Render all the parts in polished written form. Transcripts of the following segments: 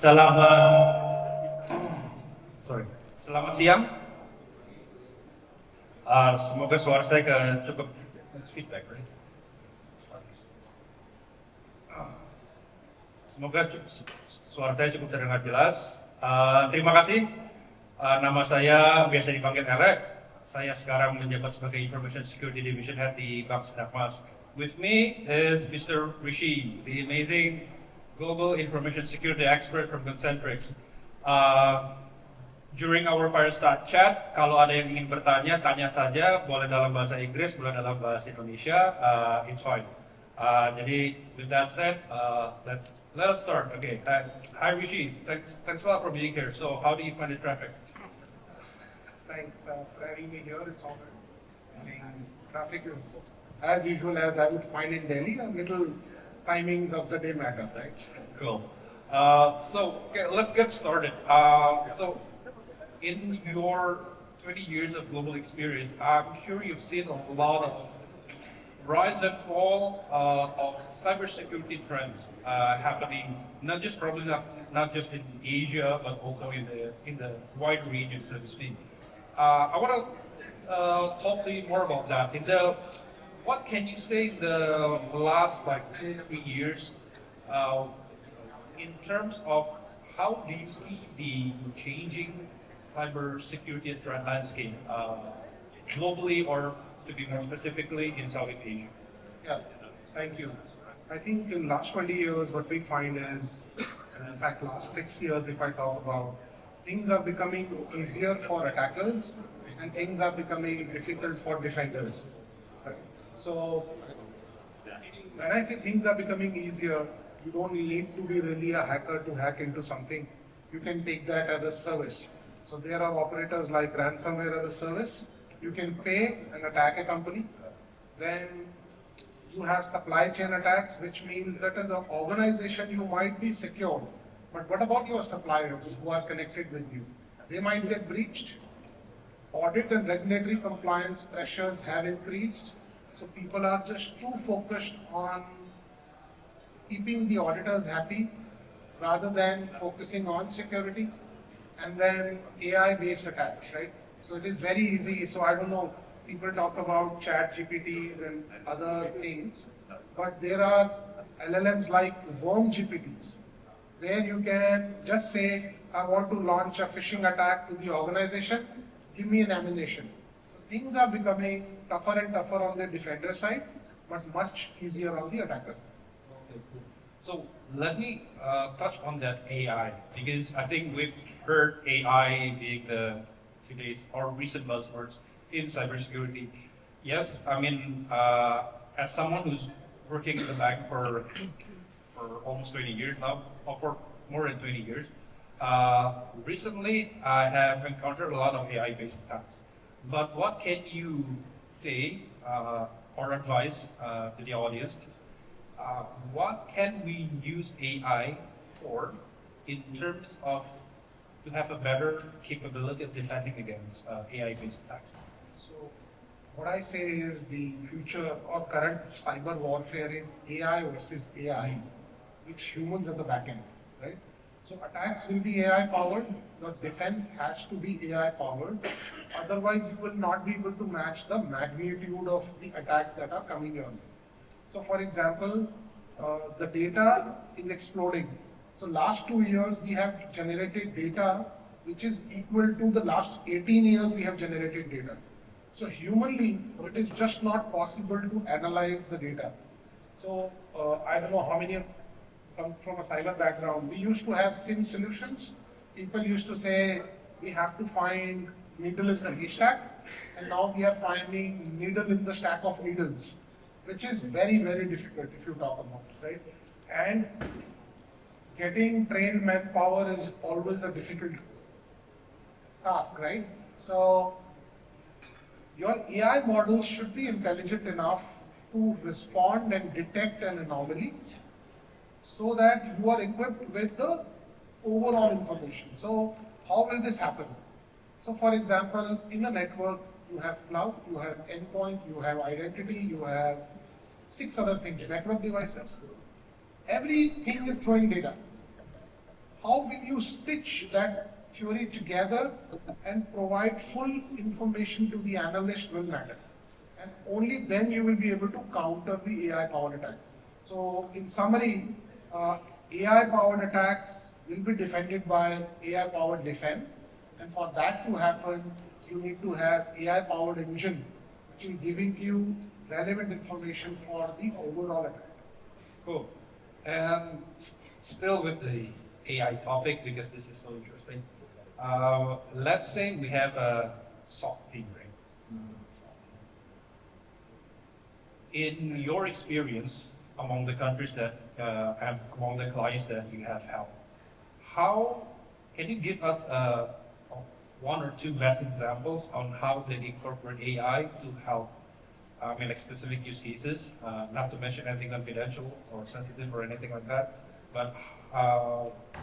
Selamat, sorry, selamat siang. Semoga suara saya cukup feedback, right? Semoga suara saya cukup terdengar jelas. Terima kasih. Nama saya biasa dipanggil Elek. Saya sekarang menjabat sebagai Information Security Division Head di Bank Sedakmas. With me is Mr. Rishi, the amazing global information security expert from Concentrix. During our Fireside chat, kalau ada yang ingin bertanya, tanya saja, boleh dalam bahasa Inggris, boleh dalam bahasa Indonesia, it's fine. Jadi, with that said, let us start. Okay. Hi Rishi, thanks a lot for being here. So, how do you find the traffic? Thanks for having me here. It's all good. I mean, traffic is as usual as I would find in Delhi. A little timings of the day matter, right? Cool. Okay, let's get started. So, in your 20 years of global experience, I'm sure you've seen a lot of rise and fall of cybersecurity trends happening, not just not just in Asia, but also in the wider region, so to speak. I want to talk to you more about that. What can you say in the last 2-3 years in terms of how do you see the changing cybersecurity threat landscape globally, or to be more specifically in Southeast Asia? Yeah, thank you. I think in the last 20 years, what we find is, in fact, last 6 years, if I talk about, things are becoming easier for attackers and things are becoming difficult for defenders. Right? So, when I say things are becoming easier, you don't need to be really a hacker to hack into something. You can take that as a service. So there are operators like ransomware as a service. You can pay and attack a company. Then you have supply chain attacks, which means that as an organization you might be secure. But what about your suppliers who are connected with you? They might get breached. Audit and regulatory compliance pressures have increased. So people are just too focused on keeping the auditors happy rather than focusing on security. And then AI-based attacks, right? So it is very easy. So I don't know, people talk about chat GPTs and other things, but there are LLMs like worm GPTs, where you can just say, I want to launch a phishing attack to the organization, give me an ammunition. So things are becoming tougher and tougher on the defender side, but much easier on the attacker side. Okay, cool. So let me touch on that AI, because I think we've heard AI being today's or recent buzzwords in cybersecurity. Yes, I mean, as someone who's working in the bank for almost 20 years now, or for more than 20 years, recently I have encountered a lot of AI-based attacks. But what can you say or advise to the audience? What can we use AI for in terms of to have a better capability of defending against AI-based attacks? So what I say is the future or current cyber warfare is AI versus AI, with humans at the back end, right? So attacks will be AI powered, your defense has to be AI powered, otherwise you will not be able to match the magnitude of the attacks that are coming your way. So for example, the data is exploding. So last 2 years we have generated data which is equal to the last 18 years we have generated data. So humanly, it is just not possible to analyze the data. So I don't know how many come from a cyber background. We used to have SIM solutions. People used to say we have to find needle in the haystack, and now we are finding needle in the stack of needles, which is very, very difficult if you talk about it, right? And getting trained manpower is always a difficult task, right? So your AI models should be intelligent enough to respond and detect an anomaly so that you are equipped with the overall information. So how will this happen? So for example, in a network, you have cloud, you have endpoint, you have identity, you have 6 other things, network devices. Everything is throwing data. how will you stitch that theory together and provide full information to the analyst will matter. And only then you will be able to counter the AI-powered attacks. So in summary, AI-powered attacks will be defended by AI-powered defense. And for that to happen, you need to have AI-powered engine, which is giving you relevant information for the overall attack. Cool. And still with the AI topic, because this is so interesting. Let's say we have a SOC team, right? In your experience among the countries that, and among the clients that you have helped, how can you give us one or two best examples on how they incorporate AI to help, like specific use cases, not to mention anything confidential or sensitive or anything like that, but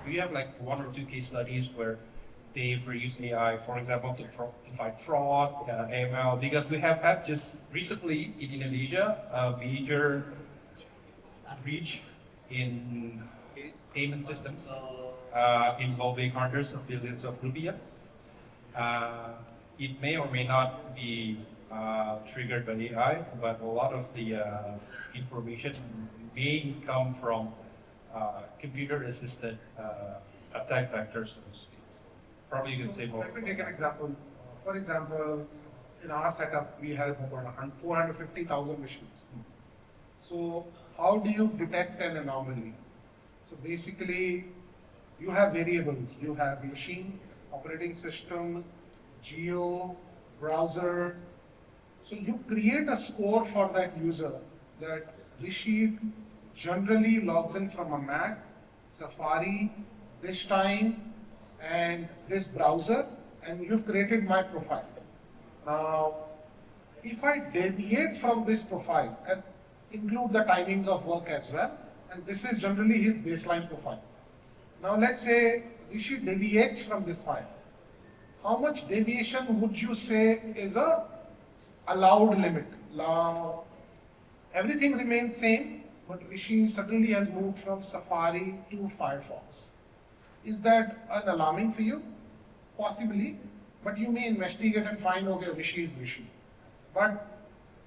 do you have like one or two case studies where they've used AI, for example, to fight fraud, AML, because we have had just recently in Indonesia a major breach in payment systems involving hundreds of billions of rupiah. It may or may not be triggered by AI, but a lot of the information may come from computer-assisted attack vectors. Probably you can say more. Let me take an example. For example, in our setup, we have about 450,000 machines. So how do you detect an anomaly? So basically, you have variables. You have machine, operating system, geo, browser. So you create a score for that user that Rishi generally logs in from a Mac, Safari, this time, and this browser, and you've created my profile. Now, if I deviate from this profile and include the timings of work as well, and this is generally his baseline profile. Now let's say Rishi deviates from this file. How much deviation would you say is a allowed limit? Now, everything remains same, but Rishi suddenly has moved from Safari to Firefox. Is that an alarming for you? Possibly, but you may investigate and find, okay, Rishi is Rishi. But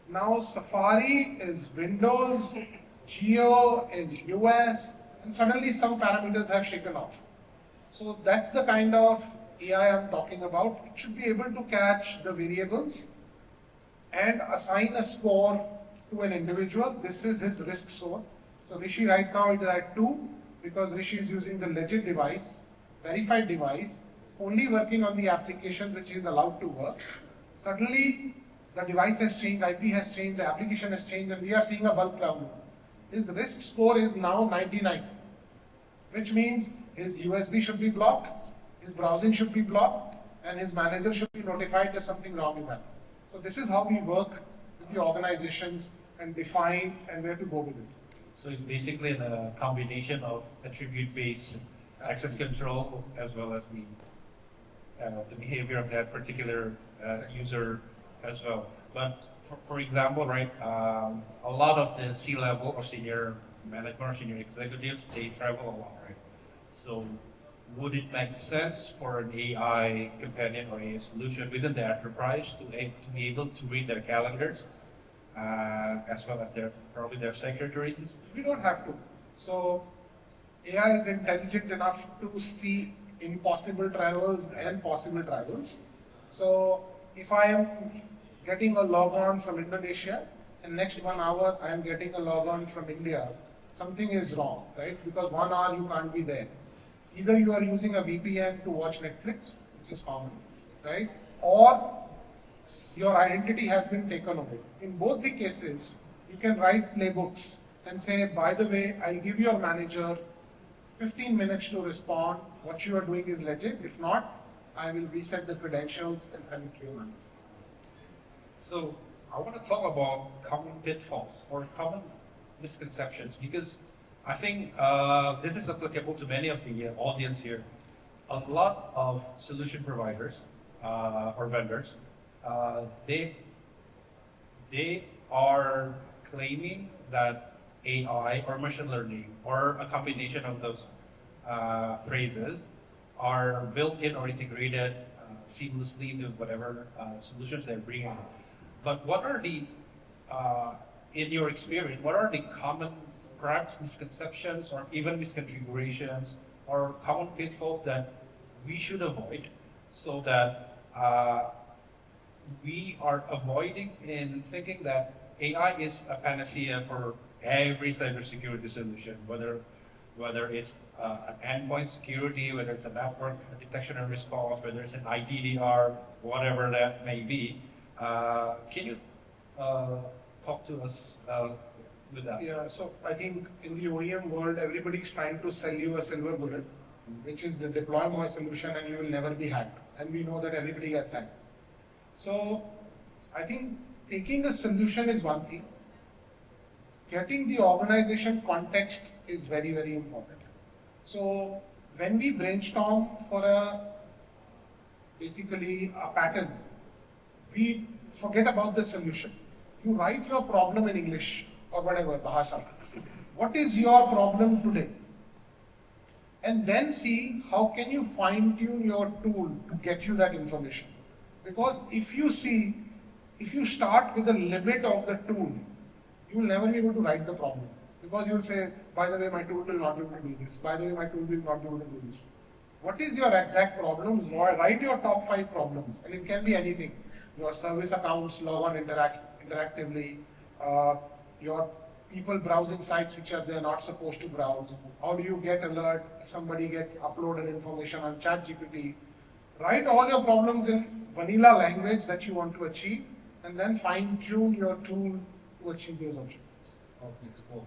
now Safari is Windows, Geo is US, and suddenly some parameters have shaken off. So that's the kind of AI I'm talking about. It should be able to catch the variables and assign a score to an individual. This is his risk score. So Rishi right now is at 2, because Rishi is using the legit device, verified device, only working on the application which is allowed to work. Suddenly, the device has changed, IP has changed, the application has changed, and we are seeing a bulk cloud. His risk score is now 99, which means his USB should be blocked, his browsing should be blocked, and his manager should be notified that something wrong is happening. So this is how we work with the organizations and define and where to go with it. So it's basically a combination of attribute-based access control as well as the behavior of that particular user as well. But for example, right, a lot of the C-level or senior management or senior executives, they travel a lot, right? So would it make sense for an AI companion or a solution within the enterprise to be able to read their calendars? As well as probably their secretaries? We don't have to. So AI is intelligent enough to see impossible travels and possible travels. So if I am getting a log on from Indonesia and next 1 hour I am getting a log on from India, something is wrong, right? Because 1 hour you can't be there. Either you are using a VPN to watch Netflix, which is common, right? Or your identity has been taken away. In both the cases, you can write playbooks and say, by the way, I'll give your manager 15 minutes to respond. What you are doing is legit. If not, I will reset the credentials and send it to your manager. So I want to talk about common pitfalls or common misconceptions, because I think this is applicable to many of the audience here. A lot of solution providers or vendors, they are claiming that AI or machine learning or a combination of those phrases are built in or integrated seamlessly to whatever solutions they're bringing. But what are the, in your experience, what are the common perhaps misconceptions or even misconfigurations or common pitfalls that we should avoid so that we are avoiding in thinking that AI is a panacea for every cybersecurity solution, whether it's an endpoint security, whether it's a network detection and response, whether it's an ITDR, whatever that may be. Can you talk to us with that? Yeah, so I think in the OEM world, everybody's trying to sell you a silver bullet, which is the deploy my solution and you will never be hacked. And we know that everybody gets hacked. So I think taking a solution is one thing. Getting the organization context is very, very important. So when we brainstorm for basically a pattern, we forget about the solution. You write your problem in English or whatever, Bahasha. What is your problem today? And then see how can you fine tune your tool to get you that information. Because if you start with the limit of the tool, you will never be able to write the problem. Because you will say, by the way, my tool will not be able to do this. By the way, my tool will not be able to do this. What is your exact problems? Write your top 5 problems. And it can be anything. Your service accounts log on interactively, your people browsing sites which they're not supposed to browse. How do you get alert if somebody gets uploaded information on ChatGPT? Write all your problems in vanilla language that you want to achieve, and then fine tune your tool to achieve those objectives. Okay, cool.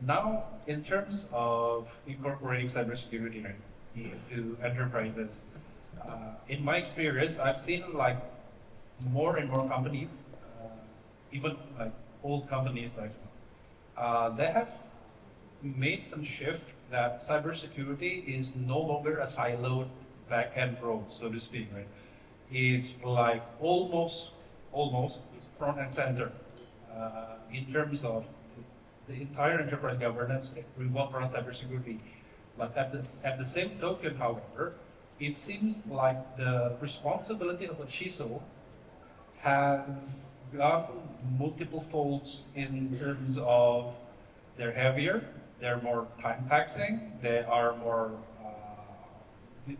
Now, in terms of incorporating cybersecurity into enterprises, in my experience, I've seen like more and more companies, even like old companies, like they have made some shift that cybersecurity is no longer a siloed back-end role, so to speak, right? It's like almost front and center in terms of the entire enterprise governance revolves around cybersecurity. But at the same token, however, it seems like the responsibility of a CISO has gone multiple folds in terms of they're heavier, they're more time taxing, they are more,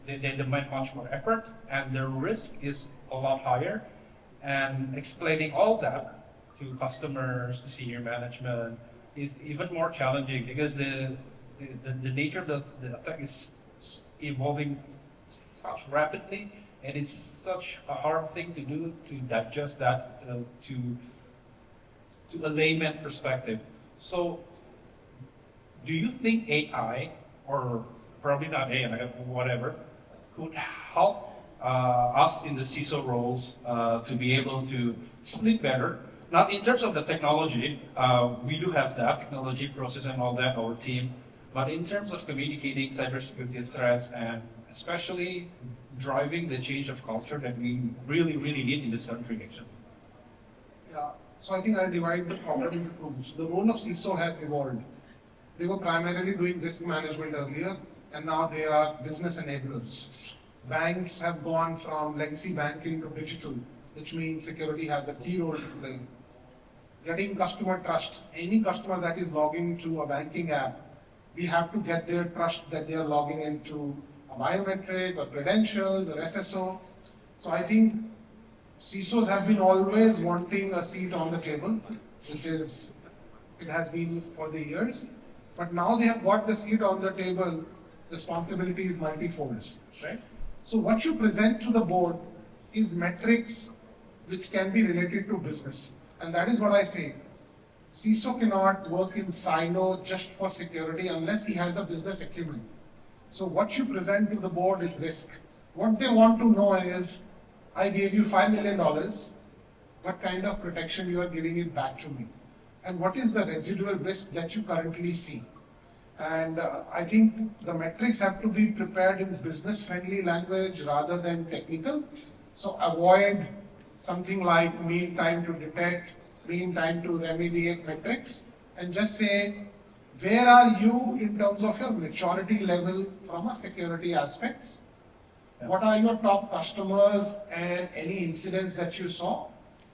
they demand much more effort, and the risk is a lot higher. And explaining all that to customers, to senior management, is even more challenging because the nature of the attack is evolving such rapidly, and it's such a hard thing to do to digest that to a layman perspective. So, do you think AI, or probably not AI, whatever, could help us in the CISO roles to be able to sleep better? Not in terms of the technology, we do have that technology process and all that, our team, but in terms of communicating cybersecurity threats and especially driving the change of culture that we really, really need in this country, actually. Yeah, so I think I'll divide the problem into groups. The role of CISO has evolved. They were primarily doing risk management earlier, and now they are business enablers. Banks have gone from legacy banking to digital, which means security has a key role to play. Getting customer trust. Any customer that is logging to a banking app, we have to get their trust that they are logging into a biometric or credentials or SSO. So I think CISOs have been always wanting a seat on the table, which is, it has been for the years. But now they have got the seat on the table, responsibility is multifold, right? So what you present to the board is metrics which can be related to business. And that is what I say. CISO cannot work in silo just for security unless he has a business acumen. So what you present to the board is risk. What they want to know is, I gave you $5 million, what kind of protection you are giving it back to me? And what is the residual risk that you currently see? And I think the metrics have to be prepared in business-friendly language rather than technical. So avoid something like mean time to detect, mean time to remediate metrics, and just say, where are you in terms of your maturity level from a security aspects? What are your top customers and any incidents that you saw?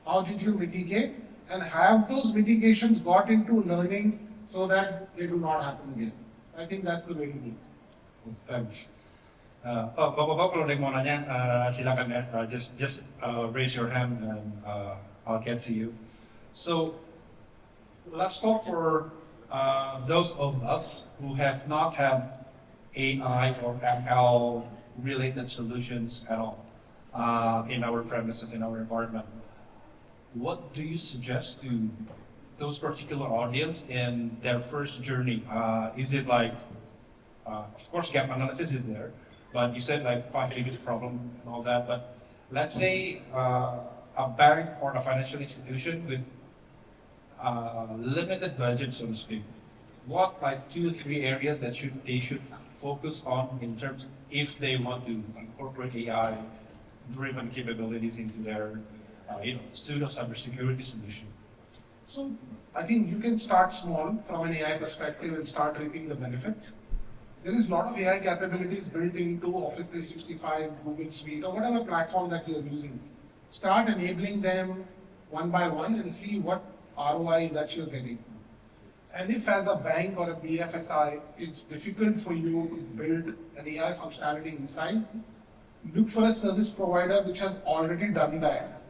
How did you mitigate? And have those mitigations got into learning so that they do not happen again? I think that's the way to do it. Thanks. Bapak-bapak kalau ada yang mau nanya, silakan ya. Just raise your hand and I'll get to you. So let's talk for those of us who have not had AI or ML related solutions at all in our premises, in our environment. What do you suggest to those particular audience in their first journey? Is it like, of course, gap analysis is there, but you said like 5 biggest problem and all that. But let's say a bank or a financial institution with limited budget, so to speak. What like 2 or 3 areas that they should focus on in terms if they want to incorporate AI-driven capabilities into their suite of cybersecurity solution? So I think you can start small from an AI perspective and start reaping the benefits. There is a lot of AI capabilities built into Office 365, Google Suite, or whatever platform that you're using. Start enabling them one by one and see what ROI that you're getting. And if as a bank or a BFSI, it's difficult for you to build an AI functionality inside, look for a service provider which has already done that,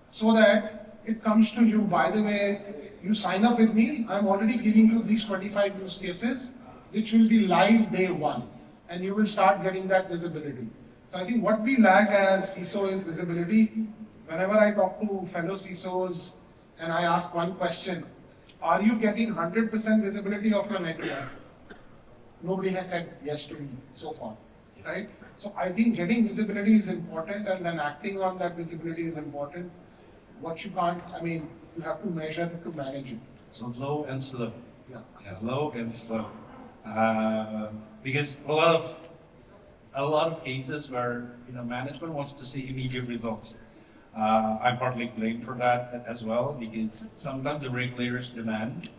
so that it comes to you, by the way, you sign up with me, I'm already giving you these 25 use cases, which will be live day one, and you will start getting that visibility. So I think what we lack as CISO is visibility. Whenever I talk to fellow CISOs and I ask one question, are you getting 100% visibility of your network? Nobody has said yes to me so far, right? So I think getting visibility is important, and then acting on that visibility is important. What you can't, you have to measure it to manage it. So low and slow. Yeah. Low and slow. Because a lot of cases where management wants to see immediate results. I'm partly blamed for that as well, because sometimes the regulators' demand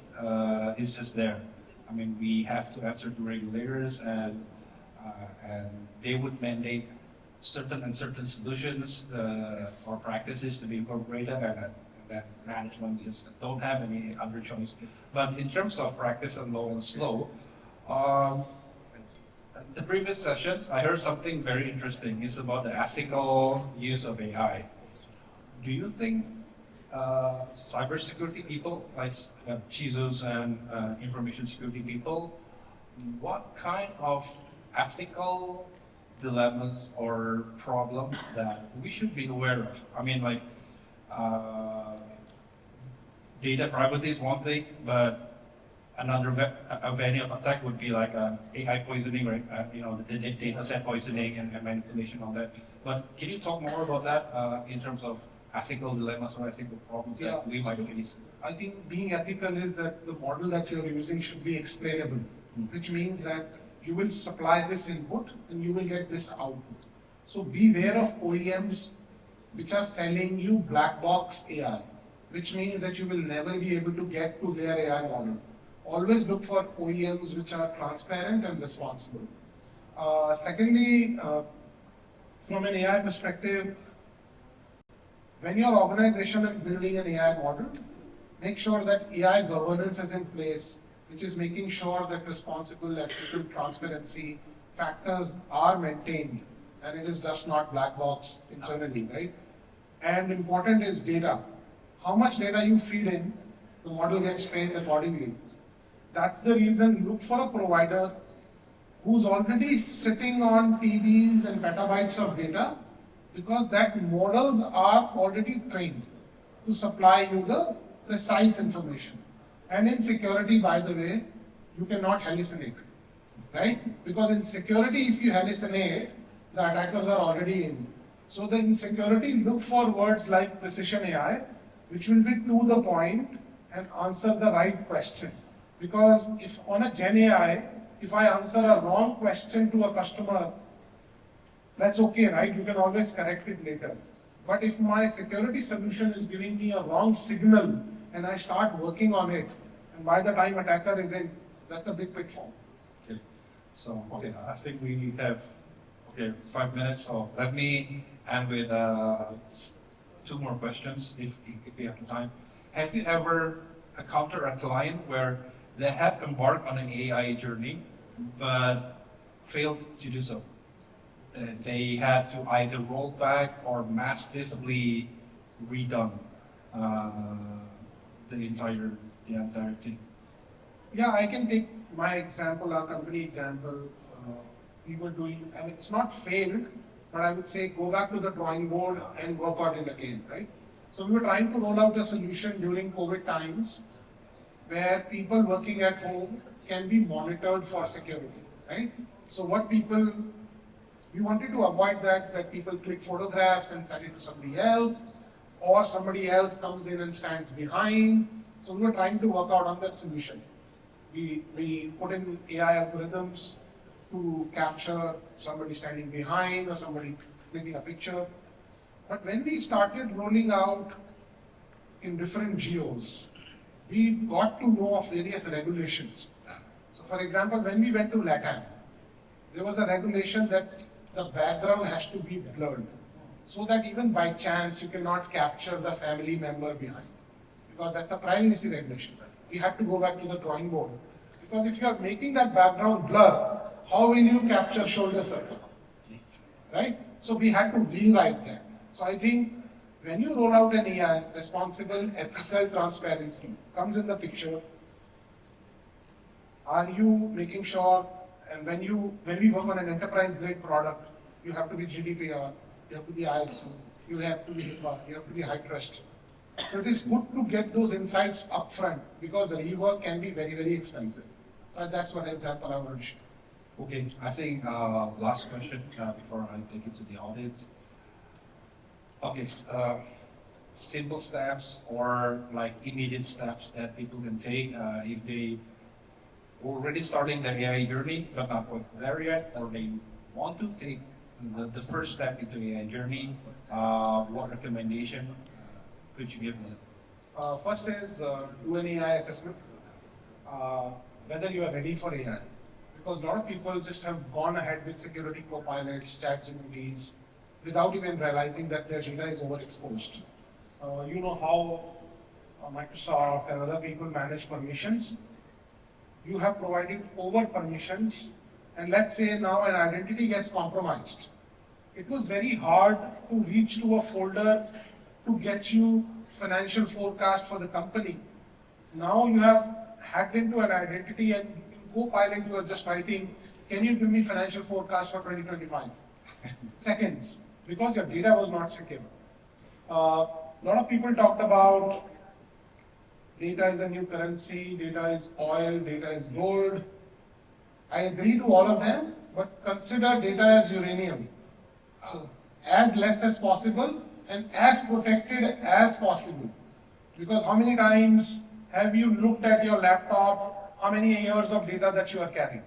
is just there. We have to answer to regulators, and they would mandate certain solutions or practices to be incorporated, and that management just don't have any other choice. But in terms of practice and low and slow, the previous sessions I heard something very interesting. It's about the ethical use of AI. Do you think cybersecurity people, like CISOs and information security people, what kind of ethical dilemmas or problems that we should be aware of? Data privacy is one thing, but another venue of attack would be like AI poisoning, right? The data set poisoning and manipulation, all that. But can you talk more about that in terms of ethical dilemmas or ethical problems that we might face? I think being ethical is that the model that you're using should be explainable, which means that you will supply this input and you will get this output. So beware of OEMs which are selling you black box AI, which means that you will never be able to get to their AI model. Always look for OEMs which are transparent and responsible. Secondly, from an AI perspective, when your organization is building an AI model, make sure that AI governance is in place, which is making sure that responsible, ethical, transparency factors are maintained, and it is just not black box internally, right? And important is data. How much data you feed in, the model gets trained accordingly. That's the reason, look for a provider who's already sitting on TBs and petabytes of data, because that models are already trained to supply you the precise information. And in security, by the way, you cannot hallucinate, right? Because in security, if you hallucinate, the attackers are already in. So in security, look for words like precision AI, which will be to the point and answer the right question. Because if on a Gen AI, if I answer a wrong question to a customer, that's okay, right? You can always correct it later. But if my security solution is giving me a wrong signal and I start working on it, and by the time attacker is in, That's a big pitfall. Okay. So, okay, I think we have 5 minutes. So let me end with 2 more questions if we have the time. Have you ever encountered a client where they have embarked on an AI journey but failed to do so? They had to either roll back or massively redone the entire thing. Yeah, I can take my example, our company example. We were doing, and it's not failed, but I would say go back to the drawing board and work on it again, right? So we were trying to roll out a solution during COVID times where people working at home can be monitored for security, right? So we wanted to avoid that people click photographs and send it to somebody else, or somebody else comes in and stands behind. So we were trying to work out on that solution. We put in AI algorithms to capture somebody standing behind or somebody taking a picture. But when we started rolling out in different geos, we got to know of various regulations. So for example, when we went to LATAM, there was a regulation that the background has to be blurred, so that even by chance you cannot capture the family member behind, because that's a privacy regulation. We had to go back to the drawing board, because if you are making that background blur, how will you capture shoulder circle, right? So we had to rewrite that. So I think when you roll out an AI, responsible, ethical transparency comes in the picture. Are you making sure, and when we work on an enterprise-grade product, you have to be GDPR, you have to be ISO, you have to be HIPAA, you have to be high trust. So it is good to get those insights upfront, because rework can be very, very expensive. But that's one example I want to share. Okay, I think last question before I take it to the audience. Okay, simple steps or like immediate steps that people can take if they already starting their AI journey but not quite there yet, or they want to take the first step into AI journey. What recommendation could you give them? First is do an AI assessment, whether you are ready for AI. Because a lot of people just have gone ahead with security copilots, ChatGPTs, without even realizing that their data is overexposed. You know how Microsoft and other people manage permissions. You have provided over permissions, and let's say now an identity gets compromised. It was very hard to reach to a folder to get you financial forecast for the company. Now you have hacked into an identity, and in Copilot you are just writing, can you give me financial forecast for 2025? Seconds, because your data was not secure. A lot of people talked about data is a new currency, data is oil, data is gold. I agree to all of them, but consider data as uranium. So as less as possible and as protected as possible. Because how many times have you looked at your laptop, how many years of data that you are carrying?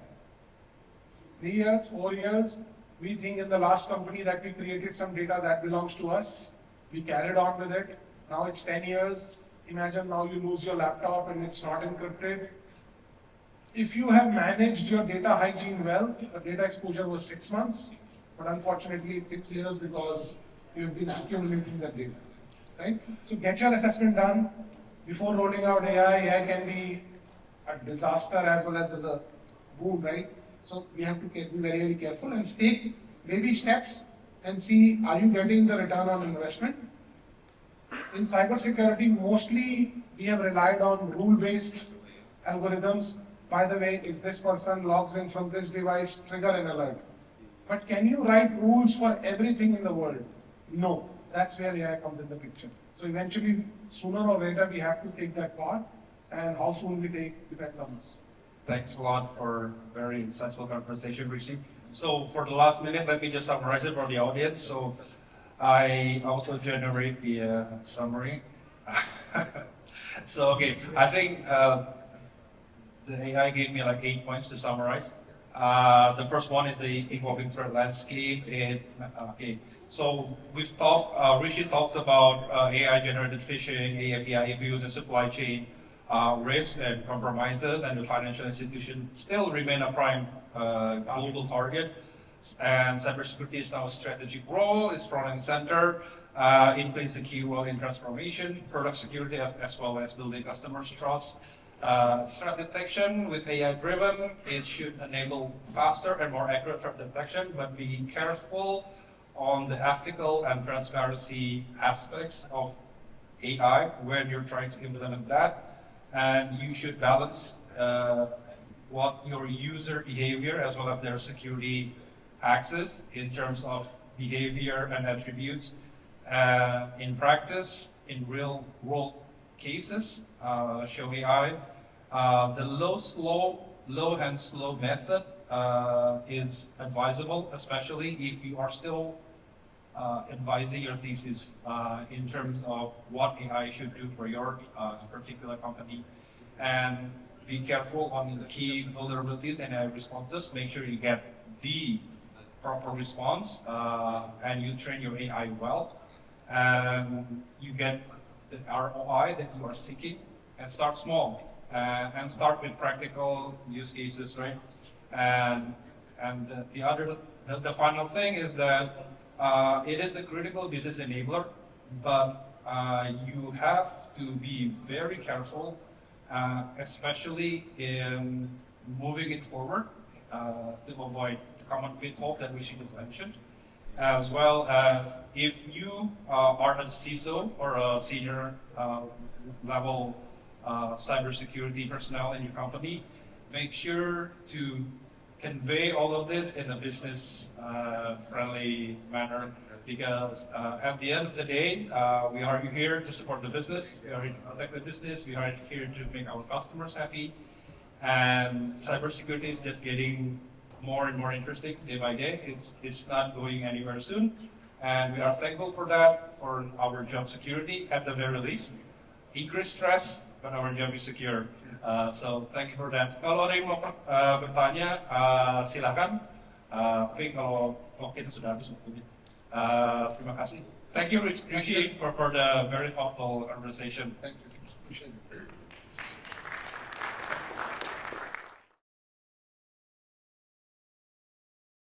3 years, 4 years? We think in the last company that we created some data that belongs to us. We carried on with it. Now it's 10 years. Imagine now you lose your laptop and it's not encrypted. If you have managed your data hygiene well, the data exposure was 6 months, but unfortunately it's 6 years because you've been accumulating that data, right? So get your assessment done before rolling out AI. AI can be a disaster as well as a boom, right? So we have to be very, very careful and take baby steps and see, are you getting the return on investment? In cybersecurity, mostly we have relied on rule-based algorithms. By the way, if this person logs in from this device, trigger an alert. But can you write rules for everything in the world? No. That's where AI comes in the picture. So eventually, sooner or later, we have to take that path, and how soon we take depends on us. Thanks a lot for very insightful conversation, Rishi. So for the last minute, let me just summarize it for the audience. So I also generate the summary. So okay, I think the AI gave me like 8 points to summarize. The first one is the evolving threat landscape. So we've talked, Rishi talks about AI-generated phishing, API abuse, and supply chain. risks and compromises, and the financial institution still remain a prime global target. And cybersecurity is now a strategic role, it's front and center. It plays a key role in transformation, product security, as well as building customers' trust. Threat detection with AI-driven, it should enable faster and more accurate threat detection, but be careful on the ethical and transparency aspects of AI when you're trying to implement that. And you should balance what your user behavior as well as their security access in terms of behavior and attributes. In practice, in real world cases, show AI, the low and slow method is advisable, especially if you are still advising your thesis in terms of what AI should do for your particular company. And be careful on the key vulnerabilities and AI responses. Make sure you get the proper response and you train your AI well. And you get the ROI that you are seeking, and start small and start with practical use cases, right? And the final thing is that it is a critical business enabler, but you have to be very careful, especially in moving it forward to avoid the common pitfalls that we just mentioned. As well as if you are a CISO or a senior level cybersecurity personnel in your company, make sure to convey all of this in a business friendly manner, because at the end of the day, we are here to support the business, we are here to protect the business, we are here to make our customers happy, and cybersecurity is just getting more and more interesting day by day. It's not going anywhere soon, and we are thankful for that, for our job security at the very least. Increased stress, but our job is secure. So thank you for that. Kalau ada yang mau bertanya, silakan. Tapi kalau waktu itu sudah habis waktunya. Terima kasih. Thank you, Richie, for the very thoughtful conversation. Thank you. Appreciate it.